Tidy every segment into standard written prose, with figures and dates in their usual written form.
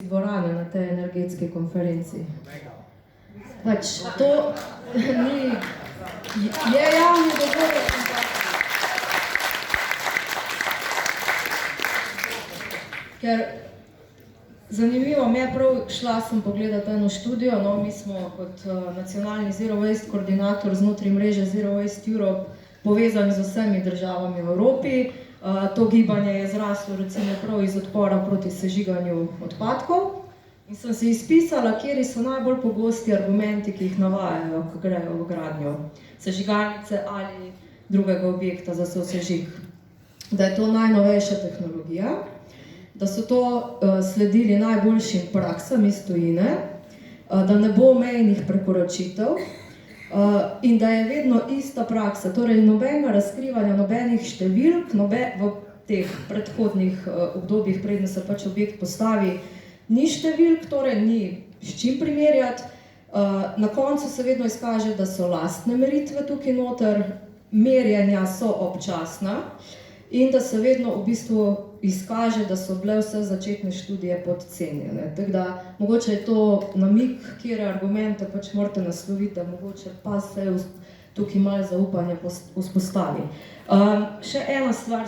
dvorane na tej energetski konferenci. Pač to ni, je javni dogodek, ker zanimivo mi je prav, šla sem pogledati eno študijo, no, mi smo kot nacionalni Zero Waste koordinator znotraj mreže Zero Waste Europe povezani z vsemi državami v Evropi. To gibanje je zraslo recimo prav iz odpora proti sežiganju odpadkov in sem se izpisala, kateri so najbolj pogosti argumenti, ki jih navajajo, ko grejo v gradnjo sežigalnice ali drugega objekta za sosežig. Da je to najnovejša tehnologija, da so to sledili najboljšim praksam iz tujine, da ne bo mejnih prekoračitev in da je vedno ista praksa, torej nobenega razkrivanja, nobenih številk, v teh predhodnih obdobjih, preden se pač objekt postavi, ni številk, torej ni s čim primerjati. Na koncu se vedno izkaže, da so lastne meritve tukaj noter, merjenja so občasna in da se vedno v bistvu izkaže, da so bile vse začetne študije podcenjene. Tako da, mogoče je to namig, kjer argumente pač morate nasloviti, da mogoče pa se tukaj malo zaupanja vzpostavi. Še ena stvar,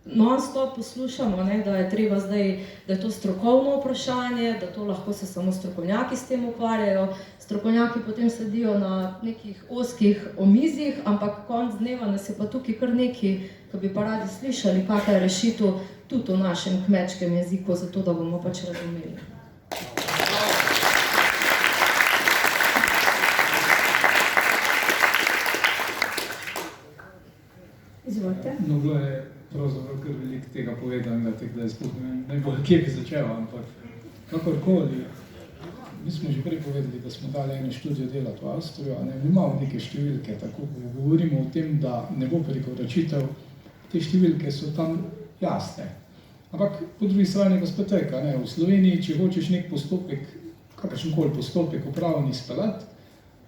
non-stop poslušamo, da je treba zdaj, da je to strokovno vprašanje, da to lahko se samo strokovnjaki s tem ukvarjajo. Strokovnjaki potem sedijo na nekih ozkih omizjih, ampak konec dneva nas je pa tukaj kar nekaj, ki bi pa radi slišali, kakšna je rešitev tudi v našem kmečkem jeziku, zato da bomo pač razumeli. Izvolite. No, bilo je pravzaprav kar veliko tega povedanega, tako da je sploh ne bo kje bi začel, ampak kakorkoli. Mi smo že prej povedali, da smo dali eno študijo delati v Avstrijo, mi imamo neke številke, tako govorimo o tem, da ne bo prekoračitev, te številke so tam jasne. Ampak po drugi strani pa spet teka, v Sloveniji, če hočeš nek postopek, kakršenkoli postopek upravni izpeljati,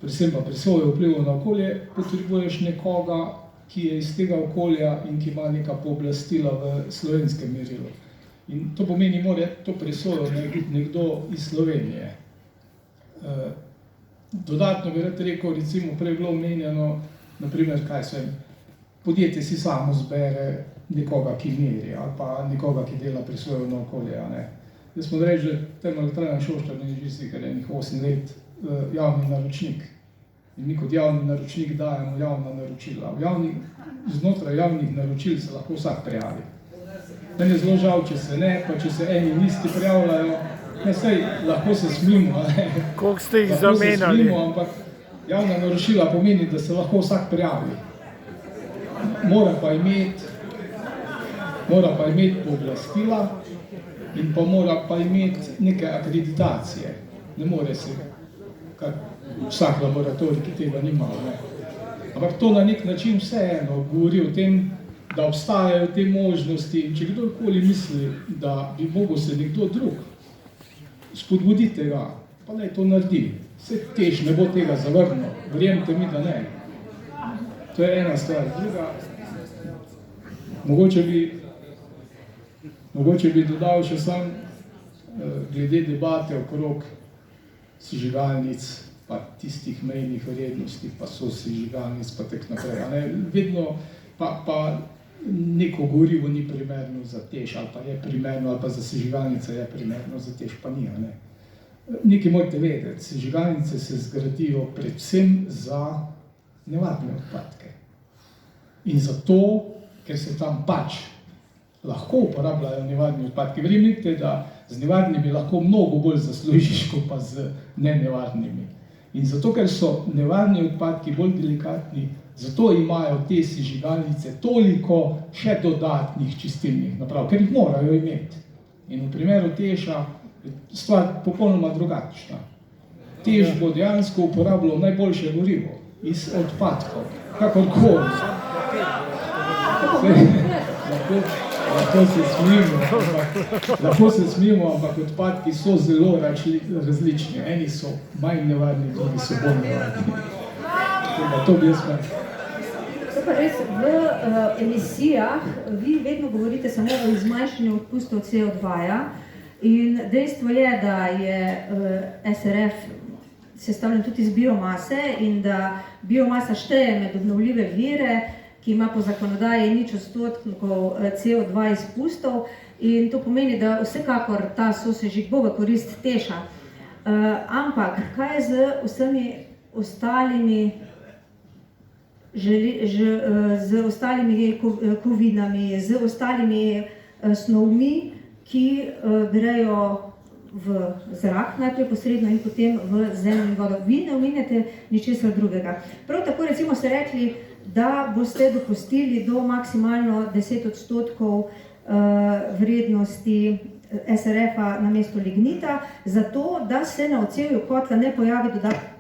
predvsem pa presojo vplivov na okolje, potrebuješ nekoga, ki je iz tega okolja in ki ima neka pooblastila v slovenskem merilu. In to pomeni, mora to presojo narediti nekdo iz Slovenije. Dodatno bi rad rekel, recimo prej bilo omenjeno, naprimer, podjetje si samo zbere nekoga, ki meri, ali pa nekoga, ki dela presojo na okolje. Jaz smo reči, že Termoelektrarna Šoštanj je že sicer enih 8 let javni naročnik. In mi kot javni naročnik dajemo javna naročila. Znotraj javnih naročil se lahko vsak prijavi. Meni je zelo žal, če se ne, pa če se eni isti prijavljajo, saj lahko se smimo. Koliko ste jih zamenjali? Ampak javna naročila pomeni, da se lahko vsak prijavi. Mora pa imeti pooblastila in pa mora pa imeti neke akreditacije. Ne more se vsak laboratorij, ki tega nima. Ampak to na nek način vseeno govori o tem, da obstajajo te možnosti in če kdorkoli misli, da bi mogel se nekdo drug spodbuditi tega, pa naj to naredi. Vse tež ne bo tega zavrnil, verjemite mi, da ne. To je ena stvar. Druga, mogoče bi dodal še sam glede debate okrog sežigalnic, pa tistih mejnih vrednosti, pa sosežigalnic, pa tako naprej. Vedno pa neko gorivo ni primerno za tež, ali pa je primerno, ali pa za sežigalnice je primerno, za tež pa ni. Nekaj morate vedeti, sežigalnice se zgradijo predvsem za nevarne odpadke. In zato, ker se tam pač lahko uporabljajo nevarni odpadki, verjemite, da z nevarnimi lahko mnogo bolj zaslužiš, kot pa z nenevarnimi. In zato, ker so nevarni odpadki bolj delikatni, zato imajo te sežigalnice toliko še dodatnih čistilnih naprav, ker jih morajo imeti. In v primeru teža je stvar popolnoma drugačna. Tež bo dejansko uporabljal najboljše gorivo iz odpadkov, kakorkoli. Lahko se smijemo, ampak odpadki so zelo različni. Eni so manj nevarni, drugi so bolj nevarni. To bi jaz rekel. V emisijah vi vedno govorite samo o zmanjšanju odpustov CO2-ja In dejstvo je, da je SRF sestavljen tudi iz biomase in da biomasa šteje med obnovljive vire, ki ima po zakonodaji 0% CO2 izpustov in to pomeni, da vsekakor ta sosežig bo v korist Teša. Ampak kaj je z vsemi ostalimi z ostalimi kovinami, z ostalimi snovmi, ki grejo v zrak, najprej posredno in potem v zemljo in vodo. Vi ne omenjate ničesar drugega. Prav tako recimo ste rekli, da boste dopustili do maksimalno 10% vrednosti SRF-a na mesto lignita, zato da se na odsevju kotla ne pojavi dodatna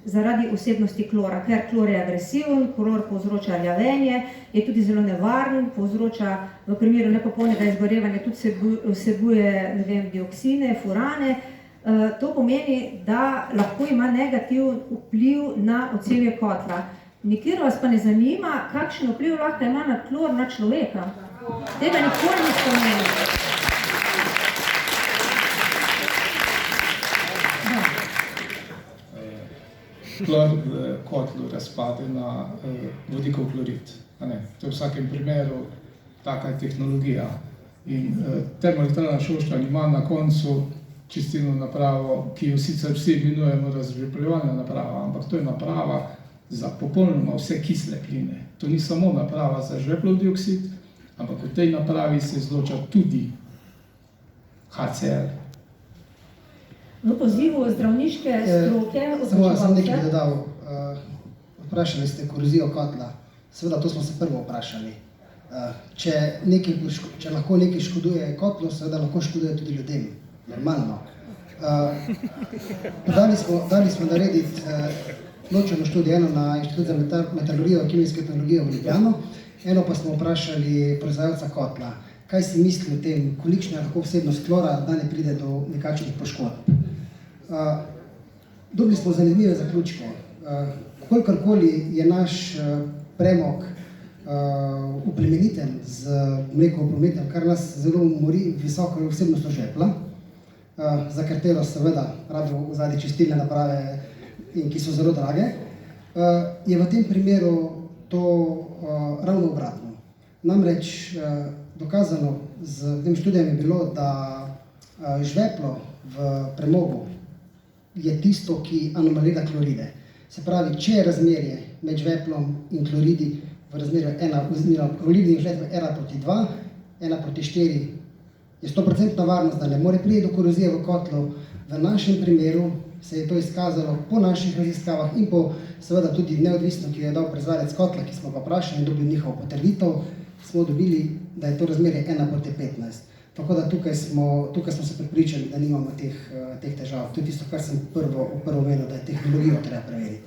zaradi vsebnosti klora, ker klor je agresiven, klor povzroča rjavenje, je tudi zelo nevaren, povzroča v primeru nepopolnega izgorevanja tudi vsebuje, ne vem, dioksine, furane. To pomeni, da lahko ima negativen vpliv na odsevje kotla. Nikjer vas pa ne zanima, kakšen vpliv lahko ima na klor na človeka. Tega nikoli niste omenili. Klor v kotlu razpade na vodikov klorid. To je v vsakem primeru taka tehnologija. In termoelektrarna Šoštanj ima na koncu čistilno napravo, ki jo sicer vsi imenujemo razžvepljevalna naprava, ampak to je naprava za popolnoma vse kisle pline. To ni samo naprava za žveplov dioksid, ampak v tej napravi se izloča tudi HCl. V pozivu zdravniške stroke Samo nekaj bi dodal. Vprašali ste korozijo kotla. Seveda, to smo se prvo vprašali. Če lahko nekaj škoduje kotlu, seveda lahko škoduje tudi ljudem. Normalno. Dali smo narediti ločeno študijo, eno na Inštitut za metalurgijo in kemijske tehnologije v Ljubljano, eno pa smo vprašali proizvajalca kotla, kaj si misli o tem, kolikšna je lahko vsebnost klora, da ne pride do nekakšnih poškodb. Dobili smo zanimive zaključke. Kolikorkoli je naš premog uplemeniten z mlekovim prometom, kar nas zelo mori, visoko vsebnostjo žvepla, za katero seveda rado vzadi čistilne naprave in ki so zelo drage, je v tem primeru to ravno obratno. Namreč dokazano z tem študijem je bilo, da žveplo v premogu je tisto, ki anomalira kloride. Se pravi, če je razmerje med žveplom in kloridi v razmerju kloridi in žveplo 1:2, 1:4 je 100% varnost, da ne more priti do korozije v kotlu. V našem primeru se je to izkazalo po naših raziskavah in po seveda tudi neodvisno, ki je dal proizvajalec kotla, ki smo pa vprašali in dobili njihovo potrditev, smo dobili, da je to razmerje 1:15. Tako da tukaj smo se prepričali, da nimamo teh težav. To je tisto, kar sem prvo omenil, da je tehnologijo treba preveriti.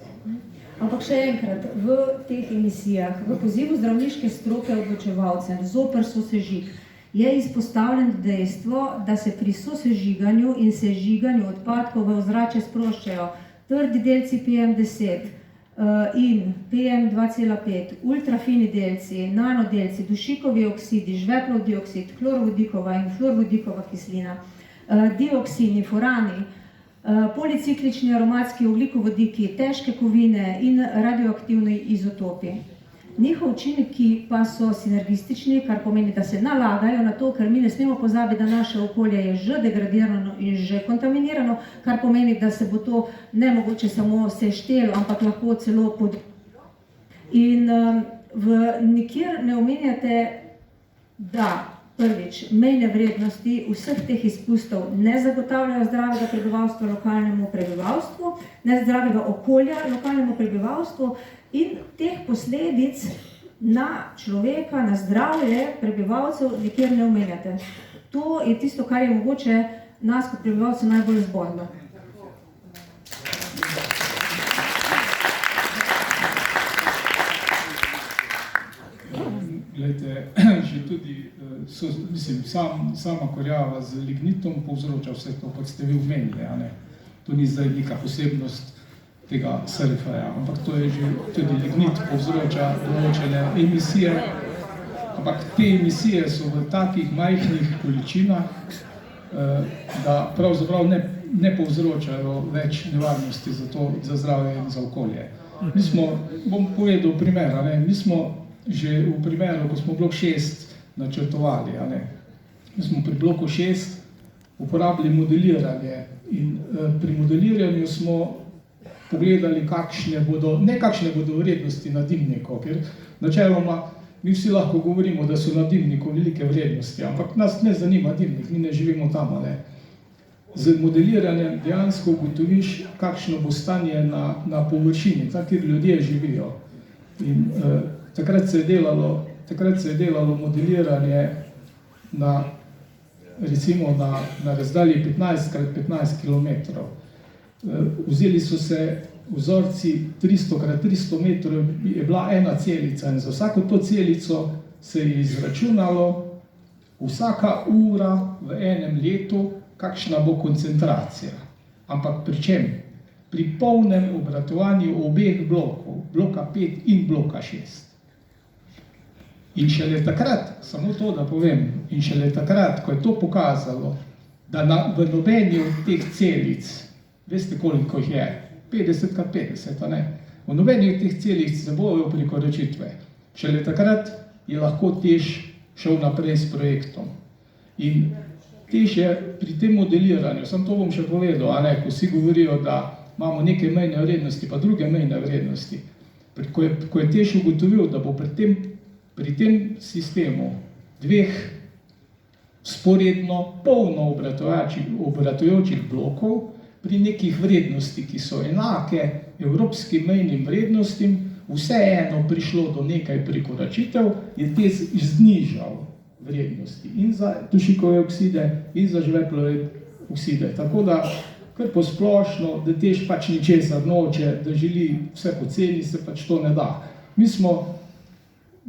Ampak še enkrat, v teh emisijah, v pozivu zdravniške stroke odločevalcem zoper sosežig, je izpostavljeno dejstvo, da se pri sosežiganju in sežiganju odpadkov v ozračje sproščajo trdi delci PM10 in PM2,5, ultrafini delci, nanodelci, dušikovi oksidi, žveplov dioksid, klorovodikova in fluorovodikova kislina, dioksini, furani, policiklični aromatski ogljikovodiki, težke kovine in radioaktivni izotopi. Njihov učinki pa so sinergistični, kar pomeni, da se nalagajo na to, ker mi ne smemo pozabiti, da naše okolje je že degradirano in že kontaminirano, kar pomeni, da se bo to nemogoče samo seštelo, ampak lahko celo podvojilo. In nikjer ne omenjate, da prvič, mejne vrednosti vseh teh izpustov ne zagotavljajo zdravega prebivalstva lokalnemu prebivalstvu, ne zdravega okolja lokalnemu prebivalstvu in teh posledic na človeka, na zdravje prebivalcev nikjer ne omenjate. To je tisto, kar je mogoče nas kot prebivalcev najbolj zbodlo. Glejte, že tudi sama kurjava z lignitom povzroča vse to, kot ste vi omenili. To ni zdaj neka posebnost tega SRF-ja, ampak to je že tudi lignit povzroča določene emisije, ampak te emisije so v takih majhnih količinah, da pravzaprav ne povzročajo več nevarnosti za zdravje in za okolje. Mi smo, bom povedal primer, mi smo že v primeru, ko smo blok 6 načrtovali, mi smo pri bloku 6 uporabili modeliranje in pri modeliranju smo pogledali, kakšne bodo vrednosti na dimniku, ker načeloma mi vsi lahko govorimo, da so na dimniku velike vrednosti, ampak nas ne zanima dimnik, mi ne živimo tam. Z modeliranjem dejansko ugotoviš, kakšno bo stanje na površini, tam, kjer ljudje živijo. In takrat se je delalo modeliranje recimo na razdalji 15x15 km. Vzeli so se vzorci 300x300 metrov, je bila ena celica in za vsako to celico se je izračunalo vsaka ura v enem letu, kakšna bo koncentracija. Ampak pri čem? Pri polnem obratovanju obeh blokov, bloka 5 in bloka 6. In šele takrat, samo to, da povem, in šele takrat, ko je to pokazalo, da v nobeni od teh celic, veste koliko jih je, 50x50, v nobeni od teh celic ne bojo prekoračitve. Šele takrat je lahko TEŠ šel naprej s projektom. In TEŠ je pri tem modeliranju, samo to bom še povedal, ko vsi govorijo, da imamo neke mejne vrednosti, pa druge mejne vrednosti. Ko je TEŠ ugotovil, da bo pri tem sistemu dveh sporedno polno obratujočih blokov, pri nekih vrednosti, ki so enake evropskim mejnim vrednostim, vseeno prišlo do nekaj prekoračitev, je TEŠ znižal vrednosti in za dušikove okside in za žveplove okside. Tako da, kar posplošno, da TEŠ pač ničesar noče, da želi vse poceni, se pač to ne da. Mi smo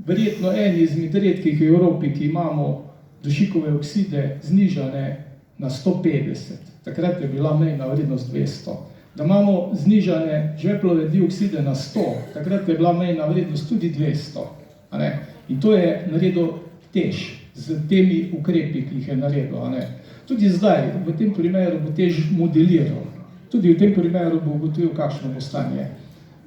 verjetno eni izmed redkih v Evropi, ki imamo dušikove okside znižane na 150. Takrat je bila mejna vrednost 200. Da imamo znižane žveplove diokside na 100, takrat je bila mejna vrednost tudi 200. In to je naredil TEŠ z temi ukrepi, ki jih je naredil. Tudi zdaj, v tem primeru bo TEŠ modeliral. Tudi v tem primeru bo ugotovil, kakšno bo stanje.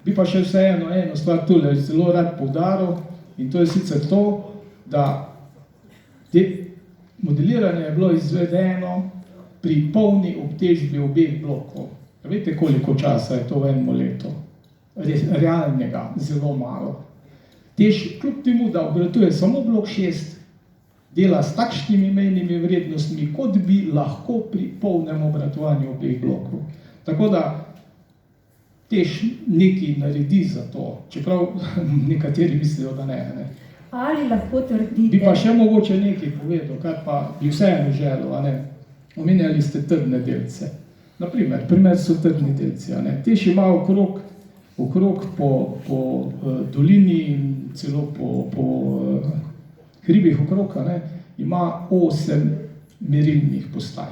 Bi pa še vseeno eno stvar tule zelo rad poudaril, in to je sicer to, da modeliranje je bilo izvedeno pri polni obtežbi obeh blokov. Veste, koliko časa je to v enem letu? Realnega, zelo malo. TEŠ, kljub temu, da obratuje samo blok 6, dela s takšnimi mejnimi vrednostmi, kot bi lahko pri polnem obratovanju obeh blokov. Tako da TEŠ nekaj naredi za to, čeprav nekateri mislijo, da ne. Ali lahko trdite... Bi pa še mogoče nekaj povedal, kar pa bi vseeno želel. Omenjali ste trdne delce. Primer so trdni delci. TEŠ ima okrog po dolini in celo po hribih okrog, ima 8 merilnih postaj.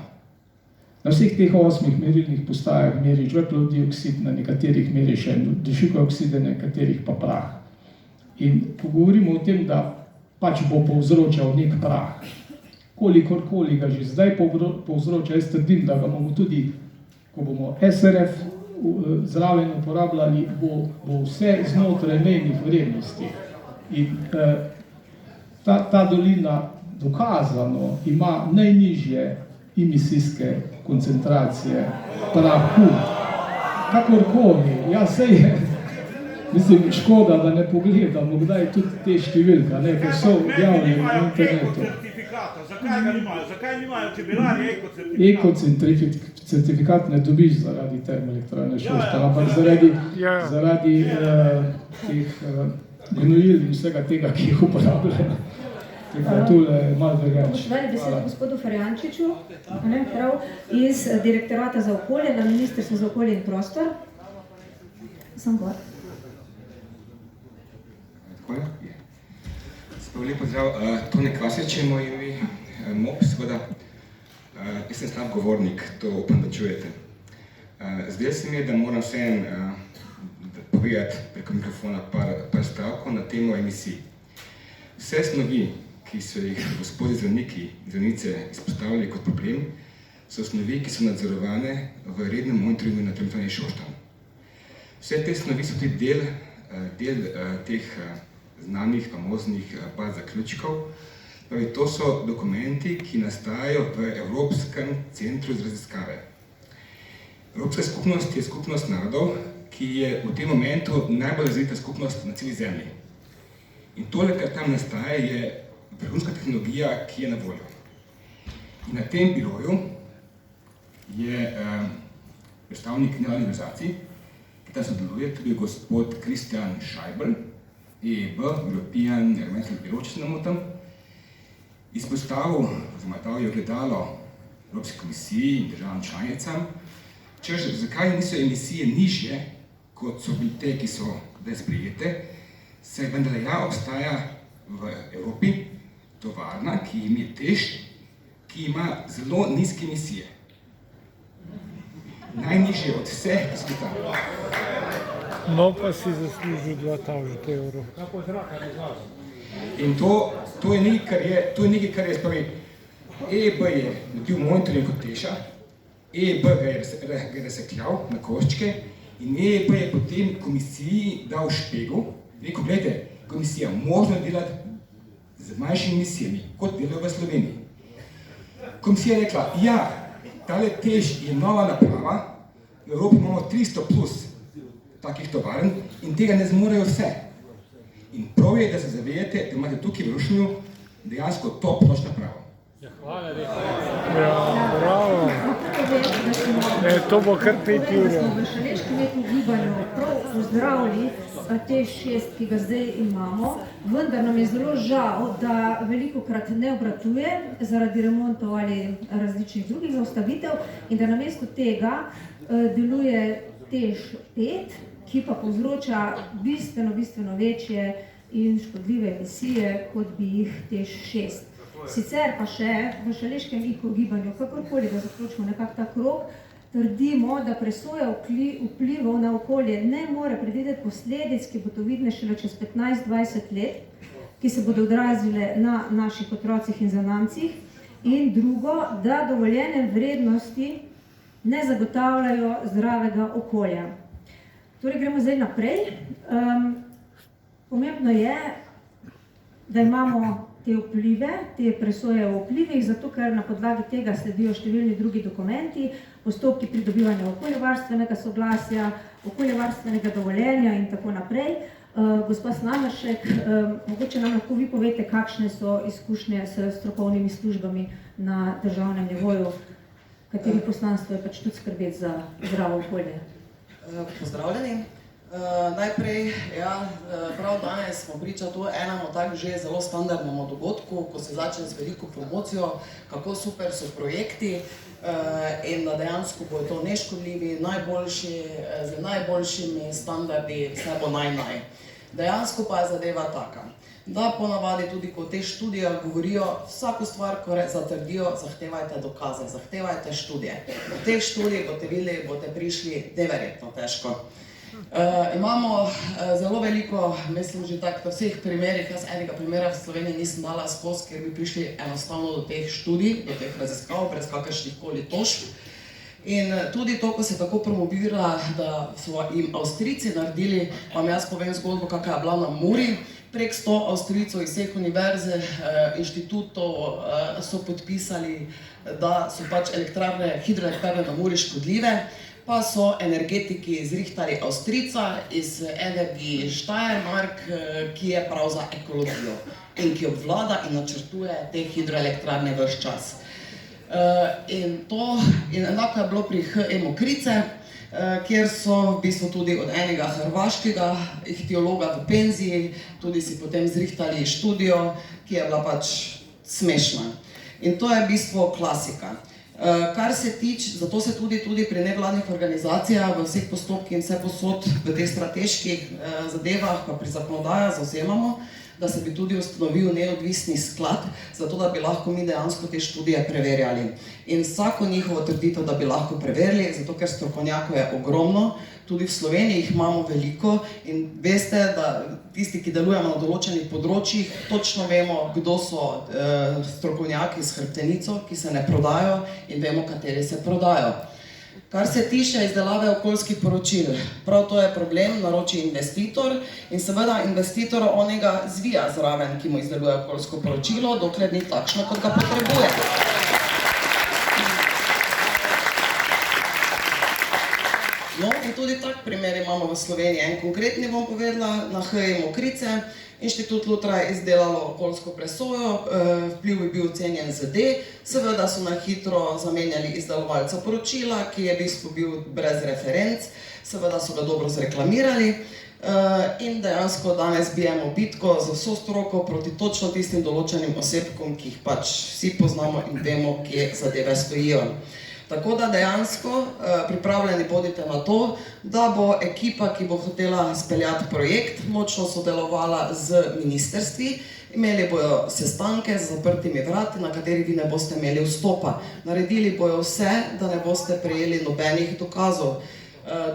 Na vseh teh 8 merilnih postajah meri žveplov dioksid, na nekaterih meri še dušikove okside, na nekaterih pa prah. In ko govorimo o tem, da pač bo povzročal nek prah, kolikorkoli ga že zdaj povzroča, jaz trdim, da ga bomo tudi, ko bomo SRF zraven uporabljali, bo vse znotraj mejnih vrednosti. In ta dolina dokazano ima najnižje emisijske koncentracije prahu. Kakorkoli, mislim, škoda, da ne pogledamo, kdaj tudi te številka, ker so objavljeni na internetu. Zakaj ga nimajo? Zakaj nimajo čebelarji Ekocertifikat ne dobiš zaradi termoelektrarne Šoštanj, ampak zaradi teh gnojil in vsega tega, ki jih uporabljajo. Tule malo drugače. Dali besedo gospodu Ferjančiču, iz Direktorata za okolje na Ministrstvu za okolje in prostor. Sam gor. Tako je. Sploh lep pozdrav. Tone Kvasič je moj ime, MOP, seveda. Jaz sem slab govornik, to upam, da čujete. Zdaj se mi je, da moram vseeno povedati preko mikrofona par stavkov na temo emisij. Vse snovi, ki so jih gospodi zdravniki in zdravnice izpostavili kot problem, so snovi, ki so nadzorovane v rednem monitoringu na Termoelektrarni Šoštanj. Vse te snovi so tudi del teh znanih, famoznih baz zaključkov. To so dokumenti, ki nastajajo v Evropskem centru za raziskave. Evropska skupnost je skupnost narodov, ki je v tem momentu najbolj razvita skupnost na celi zemlji. In tole, kar tam nastaja, je vrhunska tehnologija, ki je na voljo. In na tem biroju je predstavnik nevladnih organizacij, ki tam sodeluje, tudi gospod Kristjan Scheiber, EEB, European Environmental Bureau, če se ne motim, izpostavil, oziroma dal je ogledalo Evropski komisiji in državam članicam, češ, zakaj niso emisije nižje, kot so bili te, ki so zdaj sprejete, saj vendar obstaja v Evropi tovarna, ki ime TEŠ, ki ima zelo nizke emisije. Najnižje od vseh, ki so tam. No, pa si zaslužil 2000 evrov. In to je nekaj, kar je spravi. EEB je naredil monitoring kot TEŠa, EEB ga je razsekljal na koščke in EEB je potem komisiji dal špego, rekel, gledajte, komisija, možno delati z manjšimi emisijami, kot delajo v Sloveniji. Komisija je rekla, ja, tale TEŠ je nova naprava, v Evropi imamo 300 plus takih tovarn in tega ne zmorejo vse. In prav je, da se zavedate, da imate tukaj v Rušnju dejansko top noč napravo. Hvala lepa. Ja, bravo. To bo kar 5 ur. Da smo v Šaleškem letnem gibanju prav pozdravili TEŠ 6, ki ga zdaj imamo, vendar nam je zelo žal, da velikokrat ne obratuje zaradi remontov ali različnih drugih zaustavitev in da namesto tega deluje TEŠ 5, ki pa povzroča bistveno večje in škodljive emisije, kot bi jih TEŠ 6. Sicer pa še v Šaleškem gibanju, kakorkoli, da zaključimo nekako ta krog, trdimo, da presoja vplivov na okolje ne more predvideti posledic, ki bodo vidne šele čez 15-20 let, ki se bodo odrazile na naših otrocih in zanamcih. In drugo, da dovoljene vrednosti ne zagotavljajo zdravega okolja. Torej gremo zdaj naprej. Pomembno je, da imamo te vplive, te presoje o vplivih, zato ker na podlagi tega sledijo številni drugi dokumenti, postopki pridobivanja okoljevarstvenega soglasja, okoljevarstvenega dovoljenja in tako naprej. Gospa Snameršek, mogoče nam lahko vi povete, kakšne so izkušnje s strokovnimi službami na državnem nivoju, kateri poslanstvo je pač tudi skrbeti za zdravo okolje. Pozdravljeni. Najprej, prav danes smo priča to enemu tak že zelo standardnemu dogodku, ko se začne z veliko promocijo, kako super so projekti in da dejansko bojo to neškodljivi, najboljši, z najboljšimi standardi, vse bo naj. Dejansko pa je zadeva taka, da ponavadi tudi, ko v teh študijah govorijo, vsako stvar, ko zatrdijo, zahtevajte dokaze, zahtevajte študije. V teh študijih boste videli, boste prišli neverjetno težko. Imamo zelo veliko, mislim že tako v vseh primerih, jaz enega primera v Sloveniji nisem dala skozi, ker bi prišli enostavno do teh študij, do teh raziskav, brez kakršnih koli tožb. In tudi to, ko se tako promovira, da so jim Avstrijci naredili, vam jaz povem zgodbo, kakva je bila na Muri. Prek 100 Avstrijcev iz vseh univerze, inštitutov so podpisali, da so pač hidroelektrarne na Muri škodljive. Pa so energetiki zrihtali Avstrijca iz Energie Steiermark, ki je prav za ekologijo in ki obvlada in načrtuje te hidroelektrarne ves čas. In enako je bilo pri HE Mokrice, kjer so v bistvu tudi od enega hrvaškega ihtiologa v penziji tudi si potem zrihtali študijo, ki je bila pač smešna. In to je v bistvu klasika. Kar se tiče, zato se tudi pri nevladnih organizacijah, v vseh postopkih in vse posod v teh strateških zadevah, pa pri zakonodaji zavzemamo, da se bi tudi ustanovil neodvisni sklad, zato da bi lahko mi dejansko te študije preverjali. In vsako njihovo trditev, da bi lahko preverili, zato ker strokovnjakov je ogromno, tudi v Sloveniji jih imamo veliko in veste, da tisti, ki delujemo na določenih področjih, točno vemo, kdo so strokovnjaki s hrbtenico, ki se ne prodajo in vemo, kateri se prodajo. Kar se tiče izdelave okoljskih poročil, prav to je problem, naroči investitor in seveda investitor onega zvija zraven, ki mu izdeluje okoljsko poročilo, dokler ni takšno, kot ga potrebuje. No, in tudi tak primer imamo v Sloveniji. En konkretni bom povedala, na HI Mokrice, Inštitut Lutra je izdelalo okoljsko presojo, vpliv je bil ocenjen z D, seveda so na hitro zamenjali izdelovalca poročila, ki je v bistvu bil brez referenc, seveda so ga dobro zreklamirali in dejansko danes bijemo bitko za vso stroko proti točno tistim določenim osebkom, ki jih pač vsi poznamo in vemo, kje zadeve stojijo. Tako da dejansko pripravljeni bodite na to, da bo ekipa, ki bo hotela speljati projekt, močno sodelovala z ministrstvi, imeli bojo sestanke z zaprtimi vrati, na kateri vi ne boste imeli vstopa. Naredili bojo vse, da ne boste prejeli nobenih dokazov.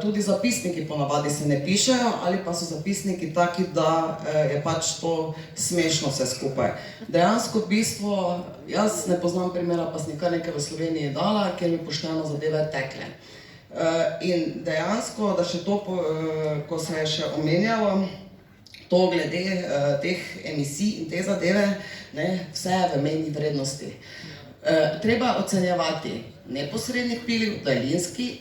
Tudi zapisniki ponavadi se ne pišejo, ali pa so zapisniki taki, da je pač to smešno vse skupaj. Dejansko v bistvu, jaz ne poznam primera, pa sem kar nekaj v Sloveniji dala, kjer bi pošteno zadeve tekle. In dejansko, da še to, ko se je še omenjalo, to glede teh emisij in te zadeve, vse je v mejni vrednosti. Treba ocenjevati neposredni vpliv, daljinski,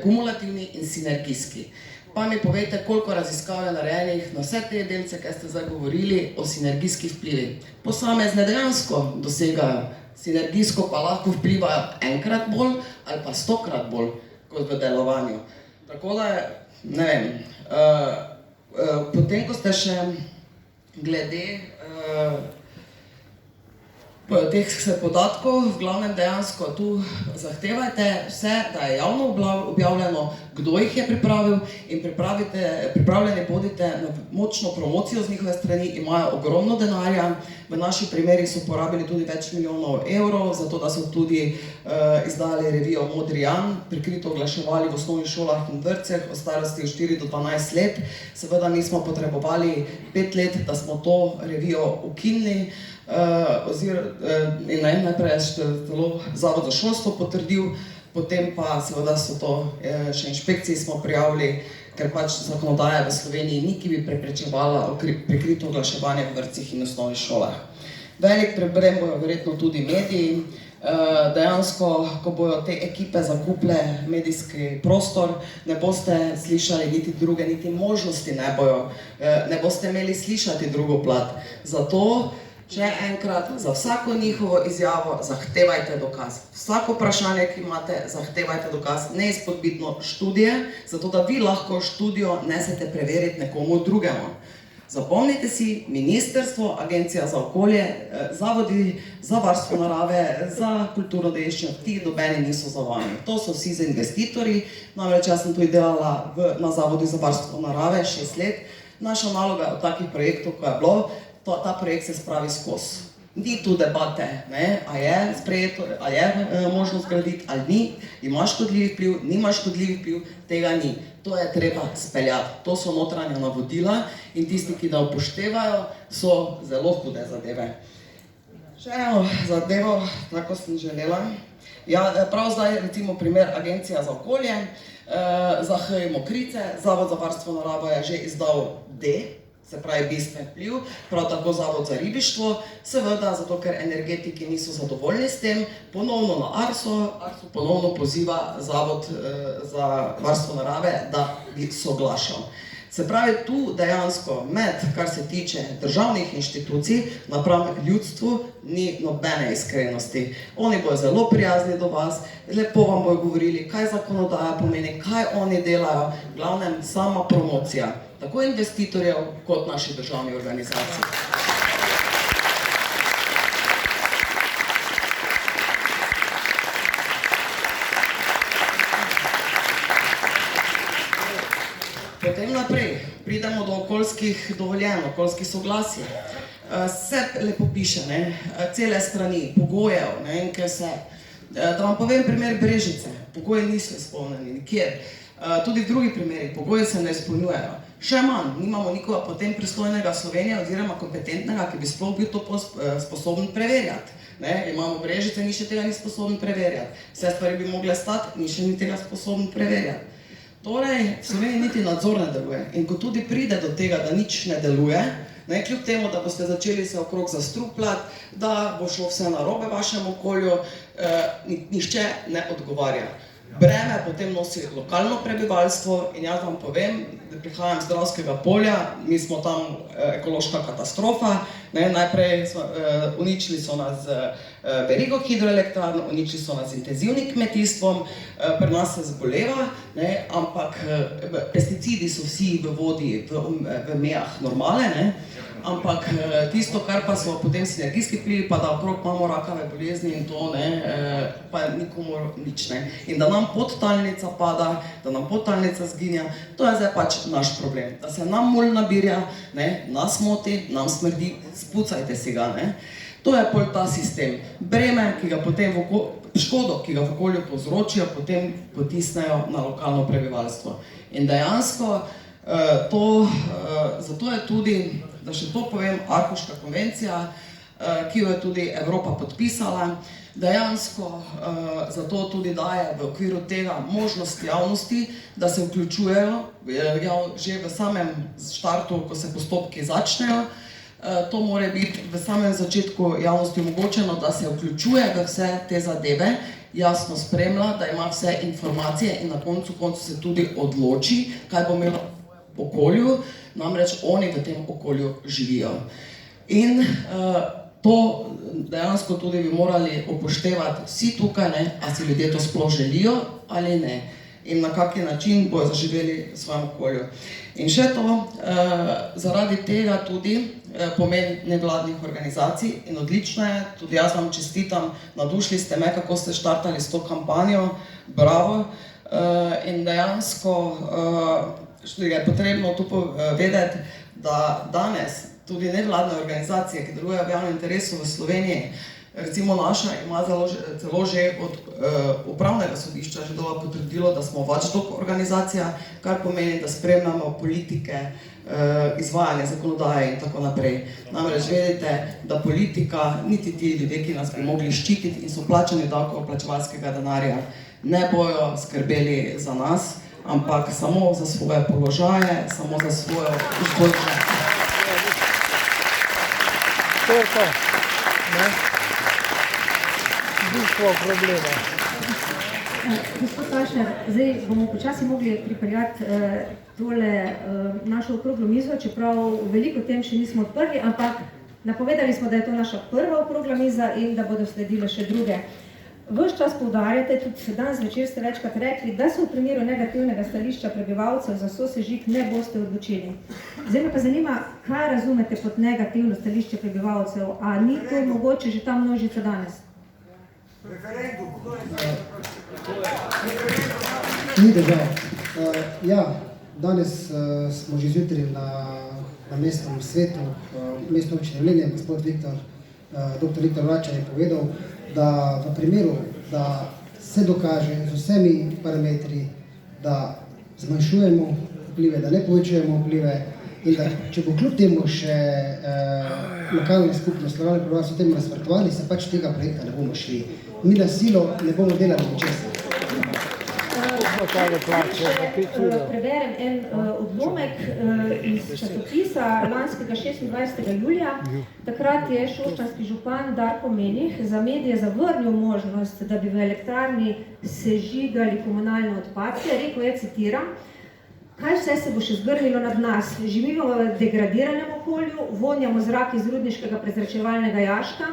kumulativni in sinergijski. Pa mi povejte, koliko raziskav je narejenih na vse te delce, kaj ste zdaj govorili o sinergijskih vplivih. Posamezne dejansko dosegajo, sinergijsko pa lahko vplivajo enkrat bolj ali pa 100-krat bolj kot v delovanju. Tako da, ne vem, potem, ko ste še glede teh podatkov, v glavnem dejansko tu zahtevajte vse, da je javno objavljeno, kdo jih je pripravil in pripravljeni bodite na močno promocijo z njihove strani, imajo ogromno denarja, v naših primerih so porabili tudi več milijonov evrov, zato da so tudi izdali revijo Modri Jan, prikrito oglaševali v osnovnih šolah in vrtcih o starosti od 4 do 12 let. Seveda mi smo potrebovali 5 let, da smo to revijo ukinili, in najprej celo Zavod za šolstvo potrdil, potem pa seveda so to še inšpekciji smo prijavili, ker pač zakonodaja v Sloveniji ni, ki bi preprečevala prikrito oglaševanje v vrtcih in osnovnih šolah. Velik problem bojo verjetno tudi mediji. Dejansko, ko bojo te ekipe zakupile medijski prostor, ne boste slišali niti druge, niti možnosti ne boste imeli slišati drugo plat. Zato še enkrat, za vsako njihovo izjavo zahtevajte dokaz. Vsako vprašanje, ki imate, zahtevajte dokaz, neizpodbitno študije, zato da vi lahko študijo nesete preveriti nekomu drugemu. Zapomnite si, ministrstvo, Agencija za okolje, zavodi za varstvo narave, za kulturno dediščino, ti nobeni niso za vami. To so vsi za investitorji, namreč jaz sem tudi delala na Zavodu za varstvo narave 6 let. Naša naloga od takih projektov, ko je bilo, ta projekt se spravi skozi. Ni tu debate, a je sprejeto, a je možno zgraditi, ali ni, ima škodljivi vpliv, nima škodljivi vpliv, tega ni. To je treba speljati. To so notranja navodila in tisti, ki ne upoštevajo, so zelo hude zadeve. Še eno zadevo, tako sem želela. Prav zdaj recimo primer Agencija za okolje, za HI Mokrice, Zavod za varstvo narave je že izdal D, se pravi bistven vpliv, prav tako Zavod za ribištvo, seveda zato, ker energetiki niso zadovoljni s tem, ponovno na Arso ponovno poziva Zavod za varstvo narave, da bi soglašal. Se pravi, tu dejansko kar se tiče državnih inštitucij, napram ljudstvu, ni nobene iskrenosti. Oni bojo zelo prijazni do vas, lepo vam bojo govorili, kaj zakonodaja pomeni, kaj oni delajo, v glavnem sama promocija, tako investitorjev kot naših državnih organizacij. Potem naprej, pridemo do okoljskih dovoljenj, okoljskih soglasij. Vse lepo piše, ne? Cele strani, pogojev, ne vem, kaj vse. Da vam povem primer Brežice, pogoji niso izpolnjeni nikjer. Tudi v drugih primerih pogoji se ne izpolnjujejo. Še manj, nimamo nikoga potem pristojnega Slovenije oziroma kompetentnega, ki bi sploh bil to sposoben preverjati. Imamo Brežice, ni še tega ni sposoben preverjati. Vse stvari bi mogle stati, ni še ni tega sposoben preverjati. Torej, v Sloveniji niti nadzor ne deluje. In ko tudi pride do tega, da nič ne deluje, kljub temu, da boste začeli se okrog zastrupljati, da bo šlo vse narobe v vašem okolju, nihče ne odgovarja. Breme potem nosi lokalno prebivalstvo in jaz vam povem, da prihajam z Dravskega polja, mi smo tam ekološka katastrofa, najprej uničili so nas verigo hidroelektrarn, uničili so nas z intenzivnim kmetijstvom, pri nas se zboleva, ampak pesticidi so vsi v vodi, v mejah normale, ampak tisto, kar pa so potem sinergijski vplivi, pa da okrog imamo rakave bolezni in to, pa nikomu nič. In da nam podtalnica pada, da nam podtalnica zginja, to je zdaj pač naš problem. Da se nam mulj nabirja, nas moti, nam smrdi, spucajte si ga. To je pol ta sistem. Breme, ki ga potem škodo, ki ga v okolju povzročijo, potem potisnejo na lokalno prebivalstvo. In dejansko zato je tudi, da še to povem, Aarhuška konvencija, ki jo je tudi Evropa podpisala, dejansko zato tudi daje v okviru tega možnost javnosti, da se vključujejo že v samem štartu, ko se postopki začnejo. To mora biti v samem začetku javnosti omogočeno, da se vključuje v vse te zadeve, jasno spremlja, da ima vse informacije in na koncu se tudi odloči, kaj bo imelo v okolju, namreč oni v tem okolju živijo. In to dejansko tudi bi morali upoštevati vsi tukaj, a si ljudje to sploh želijo ali ne. In na kak način bojo zaživeli v svojem okolju. In še to, zaradi tega tudi pomen nevladnih organizacij in odlično je, tudi jaz vam čestitam, navdušili ste me, kako ste štartali s to kampanjo, bravo. In dejansko je potrebno tu vedeti, da danes tudi nevladne organizacije, ki delujejo v javnem interesu v Sloveniji, recimo naša ima celo že od upravnega sodišča že dovolj potrdilo, da smo watchdog organizacija, kar pomeni, da spremljamo politike, izvajanje zakonodaje in tako naprej. Namreč vedite, da politika, niti ti ljudje, ki nas bi mogli ščititi in so plačani davkoplačevalskega denarja, ne bojo skrbeli za nas, ampak samo za svoje položaje, samo za svojo izboljšanje. To je to, bistvo problema. Gospod Tašner, zdaj bomo počasi mogli pripeljati tole našo okroglo mizo, čeprav veliko tem še nismo odprli, ampak napovedali smo, da je to naša prva okrogla miza in da bodo sledile še druge. Ves čas poudarjate, tudi danes večer ste večkrat rekli, da se v primeru negativnega stališča prebivalcev za sosežig ne boste odločili. Zdaj me pa zanima, kaj razumete pod negativno stališče prebivalcev, a ni to mogoče že ta množica danes? Ni držav. Ja, danes smo že zjutraj na mestnem svetu, mestno občine Velenje, gospod dr. Viktor Vračar je povedal, da v primeru, da se dokaže z vsemi parametri, da zmanjšujemo vplive, da ne povečujemo vplive in da če bo kljub temu še lokalna skupnost, lokalne prebivalstvo temu nasprotovali, se pač tega projekta ne bomo šli. Mi na silo ne bomo delali ničesar. Preberem en odlomek iz časopisa lanskega 26. julija. Takrat je šoštanjski župan Darko Menih za medije zavrnil možnost, da bi v elektrarni sežigali komunalne odpadke. Rekel je, citiram, kaj vse se bo še zgrnilo nad nas? Živimo v degradiranem okolju, vonjamo zrak iz rudniškega prezračevalnega jaška,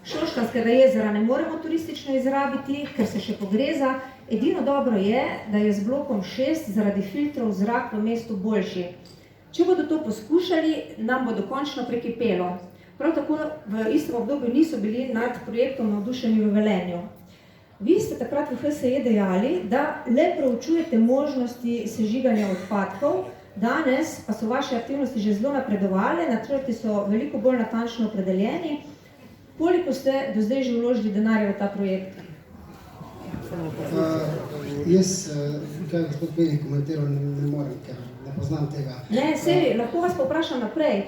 Šoštanjskega jezera ne moremo turistično izrabiti, ker se še pogreza. Edino dobro je, da je z blokom 6 zaradi filtrov zrak v mestu boljši. Če bodo to poskušali, nam bo dokončno prekipelo. Prav tako v istem obdobju niso bili nad projektom navdušeni v Velenju. Vi ste takrat v HSE dejali, da le proučujete možnosti sežiganja odpadkov, Danes pa so vaše aktivnosti že zelo napredovale, načrti so veliko bolj natančno opredeljeni. Koliko ste do zdaj že vložili denarja v ta projekt? Jaz, kaj gospod Menih komentiral, ne morem, ker ne poznam tega. Ne, sej, lahko vas pa vprašam naprej.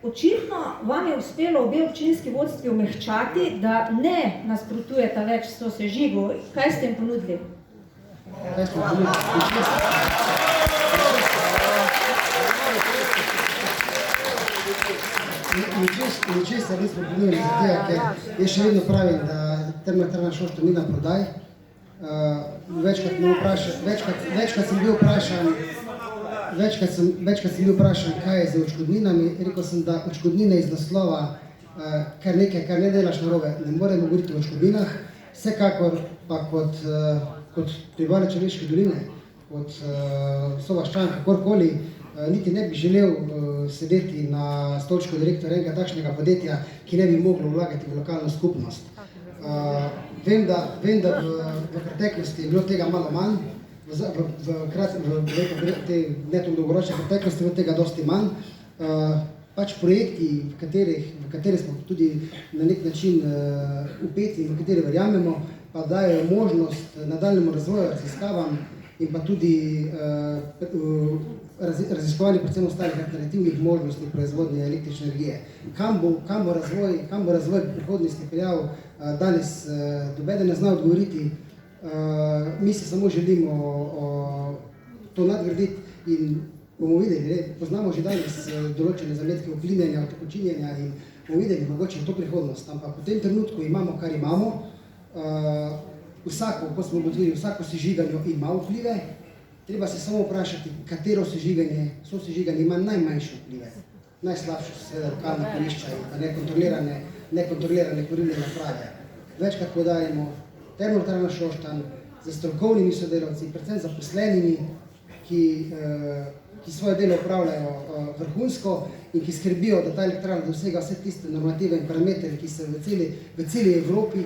Očitno vam je uspelo obe občinski vodstvi omehčati, da ne nasprotujeta več sosežigu. Kaj ste jim ponudili? Kaj smo ponudili? Ničesar nismo ponudili, ker jaz še vedno pravim, da Termoelektrarna Šoštanj ni na prodaj. Večkrat sem bil vprašan, kaj je z odškodninami. Rekel sem, da odškodnine iz naslova, kar ne delaš narobe, ne moremo govoriti o odškodninah. Vsekakor pa kot prebivalec Črniške doline, kot sovaščan, kakorkoli, niti ne bi želel sedeti na stolčku direktorja enega takšnega podjetja, ki ne bi moglo vlagati v lokalno skupnost. Vem, da v preteklosti je bilo tega malo manj, v tej dolgoročni preteklosti je bilo tega dosti manj. Pač projekti, v katere smo tudi na nek način vpeti in v katere verjamemo, pa dajo možnost nadaljnjemu razvoju, raziskavam in pa tudi raziskovanju predvsem ostalih alternativnih možnosti proizvodnje električne energije. Kam bo razvoj v prihodnosti peljal, danes nobeden ne zna odgovoriti. Mi se samo želimo to nadgraditi in bomo videli, poznamo že danes določene zametke uplinjanja, utekočinjenja in bomo videli mogoče to prihodnost, ampak v tem trenutku imamo, kar imamo. Vsako, kot smo ugotovili, vsako sežiganje ima vplive, treba se samo vprašati, katero sosežiganje ima najmanjše vplive. Najslabše so seveda lokalna kurišča in nekontrolirane kurilne naprave. Večkrat poudarjamo, Termoelektrarna Šoštanj z strokovnimi sodelavci, predvsem zaposlenimi, ki svoje delo upravljajo vrhunsko in ki skrbijo, da ta elektrarna dosega vse tiste normative in parametre, ki se v celi Evropi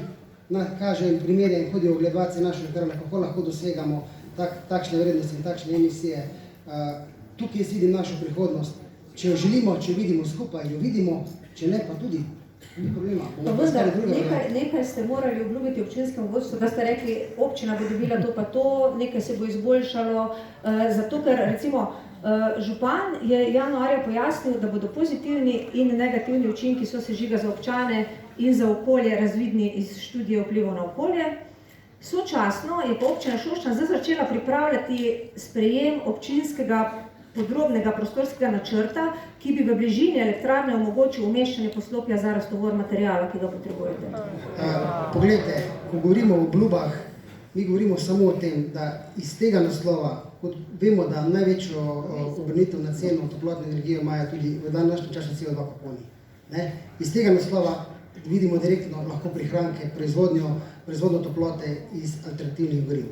kažejo in primerjajo in hodijo ogledovati naše elektrarne, kako lahko dosegamo takšne vrednosti in takšne emisije. Tukaj jaz vidim našo prihodnost. Če jo želimo, če jo vidimo skupaj, jo vidimo, če ne pa tudi, ni problema. Pa vendar, nekaj ste morali obljubiti občinskemu vodstvu, da ste rekli, občina bo dobila to pa to, nekaj se bo izboljšalo, zato ker recimo župan je januarja pojasnil, da bodo pozitivni in negativni učinki sosežiga za občane in za okolje razvidni iz študije vplivov na okolje. Sočasno je pa občina Šoštanj zdaj začela pripravljati sprejem občinskega podrobnega prostorskega načrta, ki bi v bližini elektrarne omogočil umeščanje poslopja za raztovor materiala, ki ga potrebujete. Poglejte, ko govorimo o obljubah, mi govorimo samo o tem, da iz tega naslova, kot vemo, da največjo obrnitev na ceno toplotne energije imajo tudi v današnjem času CO2 kuponi. Iz tega naslova vidimo direktno lahko prihranke, proizvodnjo toplote iz alternativnih goriv.